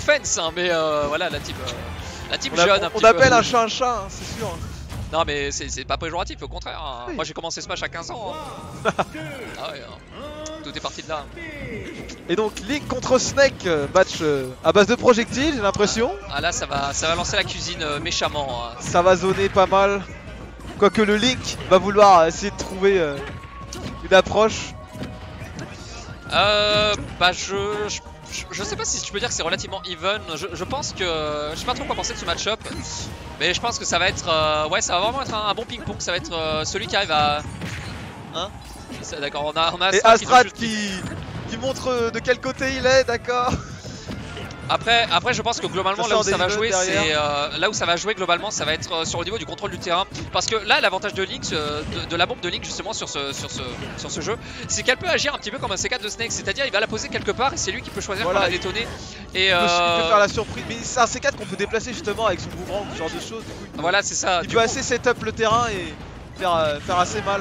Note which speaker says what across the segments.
Speaker 1: offense, hein, mais voilà, la team jeune un petit
Speaker 2: on
Speaker 1: peu.
Speaker 2: appelle un chat, hein, c'est sûr.
Speaker 1: Non mais c'est pas péjoratif, au contraire. Hein.
Speaker 2: Oui.
Speaker 1: Moi j'ai commencé Smash à 15 ans. Hein. Ah ouais, hein. Tout est parti de là.
Speaker 2: Et donc Link contre Snake, match à base de projectiles, j'ai l'impression.
Speaker 1: Ah là ça va lancer la cuisine méchamment. Hein.
Speaker 2: Ça va zoner pas mal. Quoique le Link va vouloir essayer de trouver une approche.
Speaker 1: Bah je sais pas si je peux dire que c'est relativement even. Je pense que je sais pas trop quoi penser de ce match-up, mais je pense que ça va être ouais, ça va vraiment être un bon ping-pong. Ça va être celui qui arrive à hein. D'accord, on a
Speaker 2: et Astrad qui montre de quel côté il est, d'accord.
Speaker 1: Après je pense que globalement là où ça va jouer c'est là où ça va jouer globalement ça va être sur le niveau du contrôle du terrain, parce que là l'avantage de Link de la bombe de Link justement sur ce jeu, c'est qu'elle peut agir un petit peu comme un C4 de Snake, c'est-à-dire il va la poser quelque part et c'est lui qui peut choisir
Speaker 2: voilà,
Speaker 1: quand la détonner et
Speaker 2: il peut faire la surprise, mais c'est un C4 qu'on peut déplacer justement avec son boomerang, ce genre de choses. Du coup,
Speaker 1: voilà, c'est ça.
Speaker 2: Il peut assez setup le terrain et faire assez mal.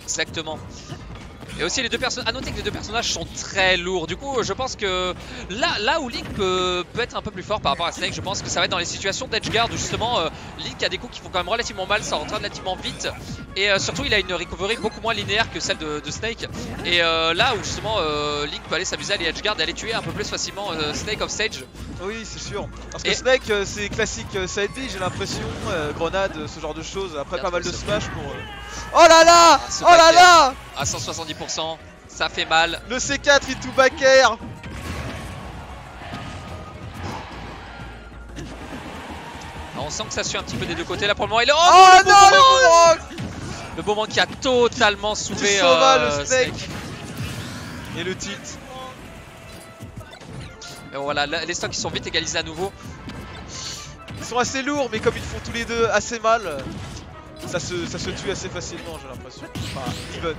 Speaker 1: Exactement. Et aussi les deux personnages, à noter que les deux personnages sont très lourds. Du coup je pense que là où Link peut être un peu plus fort par rapport à Snake, je pense que ça va être dans les situations d'edgeguard où justement Link a des coups qui font quand même relativement mal, ça rentre relativement vite. Et surtout il a une recovery beaucoup moins linéaire que celle de Snake. Et là où justement Link peut aller s'amuser à les edgeguard et aller tuer un peu plus facilement Snake off stage.
Speaker 2: Oui c'est sûr. Parce que Snake c'est classique side B, j'ai l'impression, grenade, ce genre de choses. Après pas mal de smash pour... Oh là là, oh là là.
Speaker 1: À 170%, ça fait mal.
Speaker 2: Le C4 il tout back air.
Speaker 1: On sent que ça suit un petit peu des deux côtés là pour le moment. Et le le moment qui a totalement soulevé
Speaker 2: le Snake. Et le tilt.
Speaker 1: Et voilà, les stocks qui sont vite égalisés à nouveau.
Speaker 2: Ils sont assez lourds, mais comme ils font tous les deux assez mal, ça se tue assez facilement, j'ai l'impression. Enfin, even.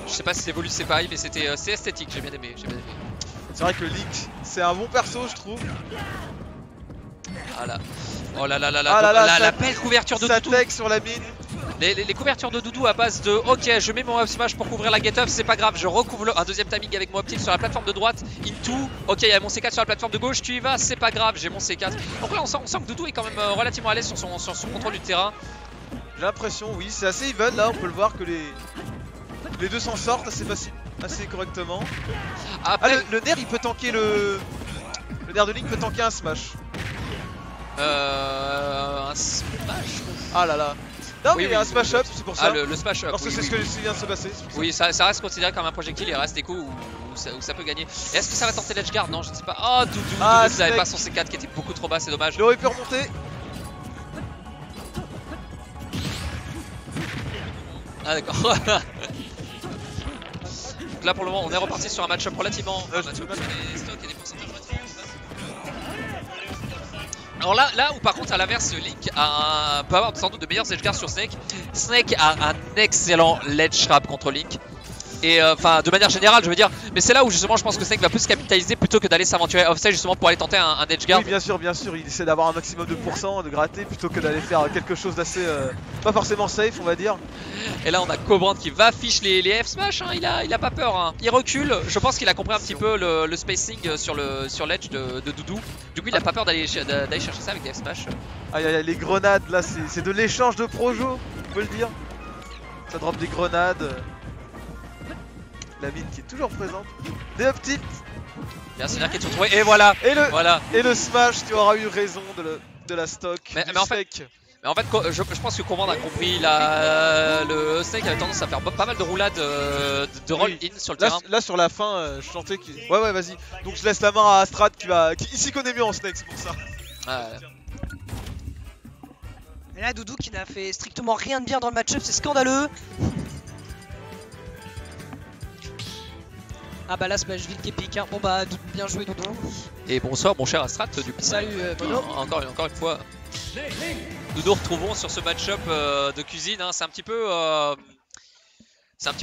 Speaker 1: Je sais pas si c'est voulu, c'est pareil, mais c'est esthétique, j'ai bien aimé.
Speaker 2: C'est vrai que Link, c'est un bon perso, je trouve.
Speaker 1: Ah là. Oh là là là là, la belle couverture de Doudou.
Speaker 2: Sur la mine.
Speaker 1: Les couvertures de Doudou à base de ok, je mets mon up smash pour couvrir la get up, c'est pas grave, je recouvre un deuxième timing avec mon up tilt sur la plateforme de droite, into, ok, il y a mon C4 sur la plateforme de gauche, tu y vas, c'est pas grave, j'ai mon C4. Donc là on sent que Doudou est quand même relativement à l'aise sur son contrôle du terrain.
Speaker 2: J'ai l'impression, oui, c'est assez even là, on peut le voir que les deux s'en sortent assez correctement.
Speaker 1: Après,
Speaker 2: le nerf il peut tanker le nerf de Link peut tanker un smash.
Speaker 1: Un smash.
Speaker 2: Ah là là. Non mais un smash up, c'est pour ça.
Speaker 1: Ah le smash up.
Speaker 2: Parce que c'est ce qui vient de se passer.
Speaker 1: Oui, ça reste considéré comme un projectile, il reste des coups où ça peut gagner. Est-ce que ça va tenter l'edgeguard? Non, je ne sais pas. Oh Doudou, il n'avait pas son C4 qui était beaucoup trop bas, c'est dommage.
Speaker 2: Il aurait pu remonter.
Speaker 1: Ah d'accord. Donc là pour le moment on est reparti sur un match-up relativement... Alors là où par contre à l'inverse Link peut avoir sans doute de meilleurs edgeguards sur Snake. Snake a un excellent ledge trap contre Link. Et enfin de manière générale je veux dire, mais c'est là où justement je pense que Snake va plus capitaliser plutôt que d'aller s'aventurer offstage justement pour aller tenter un edgeguard.
Speaker 2: Oui bien sûr, il essaie d'avoir un maximum de pourcents, de gratter plutôt que d'aller faire quelque chose d'assez pas forcément safe on va dire.
Speaker 1: Et là on a Cobrand qui va fiche les F smash, hein. il a pas peur, hein. Il recule, je pense qu'il a compris un petit peu le spacing sur l'edge de Doudou. Du coup il a pas peur d'aller chercher ça avec des F smash.
Speaker 2: Aïe aïe les grenades là c'est de l'échange de projo, on peut le dire. Ça drop des grenades. La mine qui est toujours présente. Des up tilt.
Speaker 1: Il y a un scénario qui est retrouvé et voilà.
Speaker 2: Et le smash, tu auras eu raison de la stock.
Speaker 1: Mais en fait, je pense que Command a compris. Le Snake avait tendance à faire pas mal de roulades de roll-in sur le terrain.
Speaker 2: Là sur la fin, je sentais qu'il... Ouais vas-y. Donc je laisse la main à Astrad qui s'y connaît mieux en Snake, c'est pour ça.
Speaker 3: Et là Doudou qui n'a fait strictement rien de bien dans le match-up, c'est scandaleux. Ah bah là Smashville qui est pique, hein. Bon bah bien joué Doudou.
Speaker 1: Et bonsoir mon cher Astrat du coup.
Speaker 3: Salut Bono.
Speaker 1: Encore une fois. Nous nous retrouvons sur ce match-up de cuisine, hein. C'est un petit peu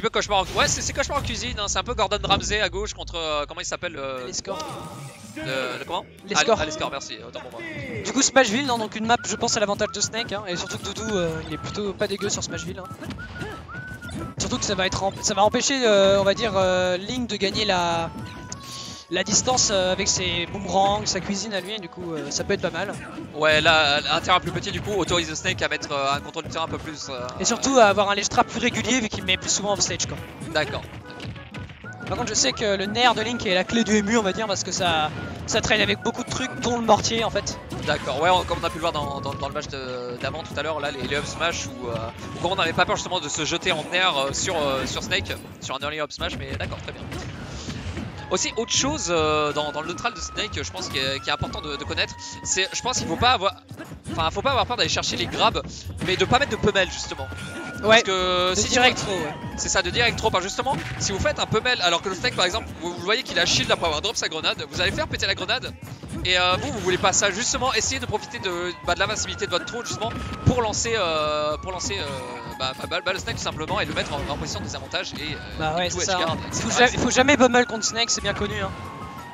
Speaker 1: cauchemar en... Ouais c'est cauchemar en cuisine, hein. C'est un peu Gordon Ramsay à gauche contre comment il s'appelle
Speaker 3: les scores.
Speaker 1: Comment
Speaker 3: les scores.
Speaker 1: Les scores, merci, autant pour moi.
Speaker 3: Du coup Smashville, non, donc une map je pense à l'avantage de Snake, hein. Et surtout que Doudou il est plutôt pas dégueu sur Smashville, hein. Surtout que ça va empêcher on va dire Link de gagner la la distance avec ses boomerangs, sa cuisine à lui, et du coup ça peut être pas mal.
Speaker 1: Ouais, là, un terrain plus petit, du coup, autorise Snake à mettre un contrôle du terrain un peu plus.
Speaker 3: Et surtout à avoir un ledge trap plus régulier vu qu'il met plus souvent off-stage quoi.
Speaker 1: D'accord.
Speaker 3: Par contre je sais que le nerf de Link est la clé du MU on va dire parce que ça traîne avec beaucoup de trucs dont le mortier en fait.
Speaker 1: D'accord, ouais, comme on a pu le voir dans le match d'avant tout à l'heure, là, les up smash où on n'avait pas peur justement de se jeter en air sur Snake, sur un early up smash, mais d'accord, très bien. Aussi, autre chose dans le neutral de Snake, je pense qui est important de connaître, c'est, je pense qu'il faut pas avoir peur d'aller chercher les grabs, mais de pas mettre de pummel justement.
Speaker 3: Ouais,
Speaker 1: Parce que si
Speaker 3: direct trop, ouais.
Speaker 1: C'est ça, de direct trop, justement, si vous faites un pummel alors que le Snake par exemple, vous voyez qu'il a shield après avoir drop sa grenade, vous allez faire péter la grenade, et vous voulez pas ça, justement, essayez de profiter de l'invincibilité de votre trou justement pour lancer le Snake tout simplement et le mettre en position de désavantage et
Speaker 3: bah ouais,
Speaker 1: tout
Speaker 3: c'est ça.
Speaker 1: edgeguard,
Speaker 3: Il faut jamais pummel contre Snake, c'est bien connu. Hein.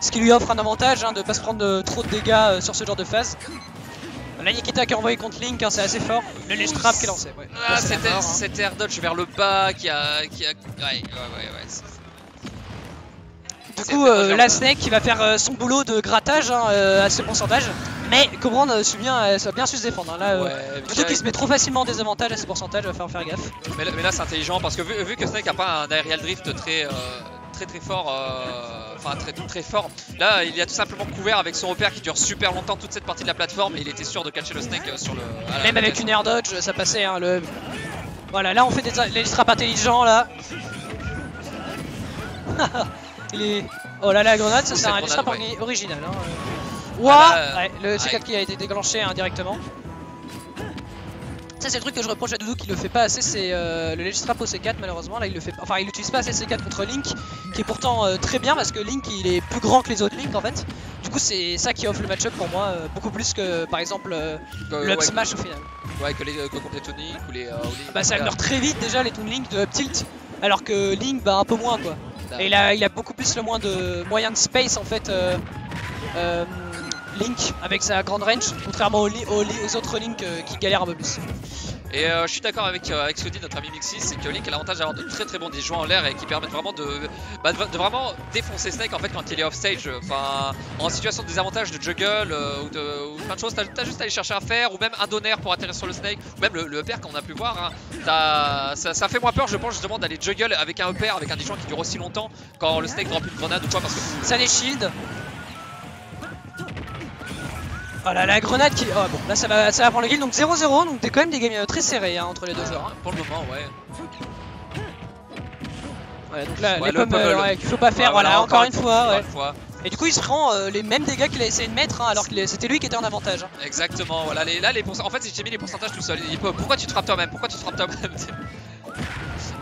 Speaker 3: Ce qui lui offre un avantage de pas se prendre trop de dégâts sur ce genre de phase. La Nikita qui a envoyé contre Link, c'est assez fort. Le ledge trap qui est lancé. Ouais.
Speaker 1: Ah, c'était air dodge vers le bas qui a... Ouais.
Speaker 3: Du coup, la Snake qui va faire son boulot de grattage à ce pourcentage. Mais Cobran a bien su se défendre. Hein. Là, plutôt qu'il se met trop facilement en désavantage à ce pourcentage, va falloir faire gaffe.
Speaker 1: Mais là c'est intelligent parce que vu que Snake a pas un aerial drift très fort, enfin très fort, là il a tout simplement couvert avec son repère qui dure super longtemps toute cette partie de la plateforme et il était sûr de catcher le Snake sur le...
Speaker 3: Même avec une air dodge ça passait hein, Voilà, là on fait des traps intelligents là. Oh là la grenade, ça c'est un trap original hein. Ouais, le C4 qui a été déclenché directement. Ça c'est le truc que je reproche à Doudou qui le fait pas assez, c'est le ledge trap au C4 malheureusement. Là il le fait, enfin il utilise pas assez C4 contre Link, qui est pourtant très bien parce que Link il est plus grand que les autres Link en fait. Du coup c'est ça qui offre le match-up pour moi, beaucoup plus que par exemple le up smash au final.
Speaker 1: Ouais, que contre les Tonic ou les...
Speaker 3: bah ça meurt très vite déjà les Toon Link de up tilt, alors que Link un peu moins quoi. Et il a beaucoup plus le moyen de space en fait Link avec sa grande range, contrairement aux autres Link qui galèrent un peu plus.
Speaker 1: Et je suis d'accord avec ce que dit notre ami Mixis, c'est que Link a l'avantage d'avoir de très bons joueurs en l'air et qui permettent vraiment de vraiment défoncer Snake en fait quand il est off stage. Enfin, en situation de désavantage de juggle ou plein de choses, t'as juste à aller chercher à faire, ou même un donner pour atterrir sur le Snake, ou même le upper qu'on a pu voir. Hein, ça fait moins peur je pense justement d'aller juggle avec un upper, avec un déjouant qui dure aussi longtemps quand le Snake drop une grenade ou quoi parce que...
Speaker 3: Ça les shield. Oh là la grenade qui... Oh bon là ça va prendre le kill donc 0-0 donc t'es quand même des games très serrés hein, entre les deux joueurs.
Speaker 1: Pour le moment ouais.
Speaker 3: Ouais donc là les pummels qu'il faut pas faire voilà encore une fois. Et du coup il se prend les mêmes dégâts qu'il a essayé de mettre hein, alors que c'était lui qui était en avantage. Hein.
Speaker 1: Exactement voilà en fait j'ai mis les pourcentages tout seul. Pourquoi tu te frappes toi-même?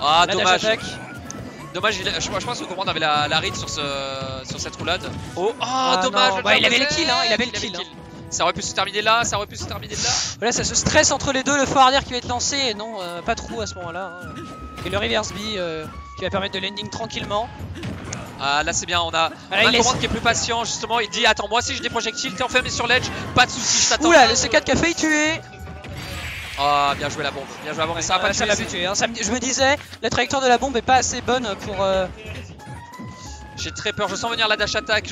Speaker 1: Ah là, dommage. Dommage, je pense que Command avait la read sur cette roulade. Oh dommage.
Speaker 3: Non. Ouais, il avait le kill hein, il avait le kill.
Speaker 1: Ça aurait pu se terminer là,
Speaker 3: Voilà, ça se stresse entre les deux, le fort arrière qui va être lancé et non, pas trop à ce moment-là. Hein. Et le reverse B qui va permettre de landing tranquillement.
Speaker 1: Ah là c'est bien, on a Command qui est plus patient justement, il dit attends moi si j'ai des projectiles, t'es enfermé sur l'edge, pas de soucis, je t'attends.
Speaker 3: Oula, le C4 qui a failli tuer.
Speaker 1: Ah bien joué la bombe, et ça va pas
Speaker 3: tuer. Hein. Je me disais, la trajectoire de la bombe est pas assez bonne pour...
Speaker 1: J'ai très peur, je sens venir la dash attack,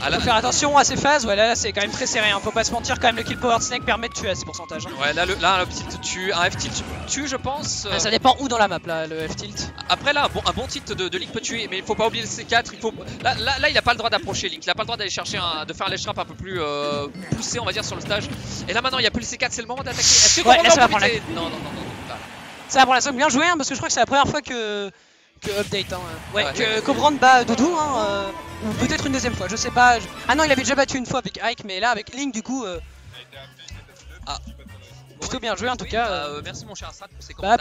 Speaker 3: Faut faire attention à ces phases, ouais là c'est quand même très serré, hein. Faut pas se mentir quand même, le kill power de Snake permet de tuer à ces pourcentages. Hein.
Speaker 1: Ouais là un up tilt tue, un F tilt tue je pense.
Speaker 3: Ça dépend où dans la map là, le F tilt.
Speaker 1: Après là un bon tilt de Link peut tuer, mais il faut pas oublier le C4, là il a pas le droit d'approcher Link, il a pas le droit d'aller chercher de faire un ledge trap un peu plus poussé on va dire sur le stage. Et là maintenant il y a plus le C4, c'est le moment d'attaquer. Est-ce que
Speaker 3: là ça va prendre la...
Speaker 1: Non.
Speaker 3: Ça va prendre la somme, bien joué hein, parce que je crois que c'est la première fois que update hein. Que Cobrand bat Doudou hein, ou peut-être une deuxième fois, je sais pas. Ah non il avait déjà battu une fois avec Ike, mais là avec Link du coup plutôt bien joué en tout cas.
Speaker 1: Merci mon cher Astral pour ces commentaires.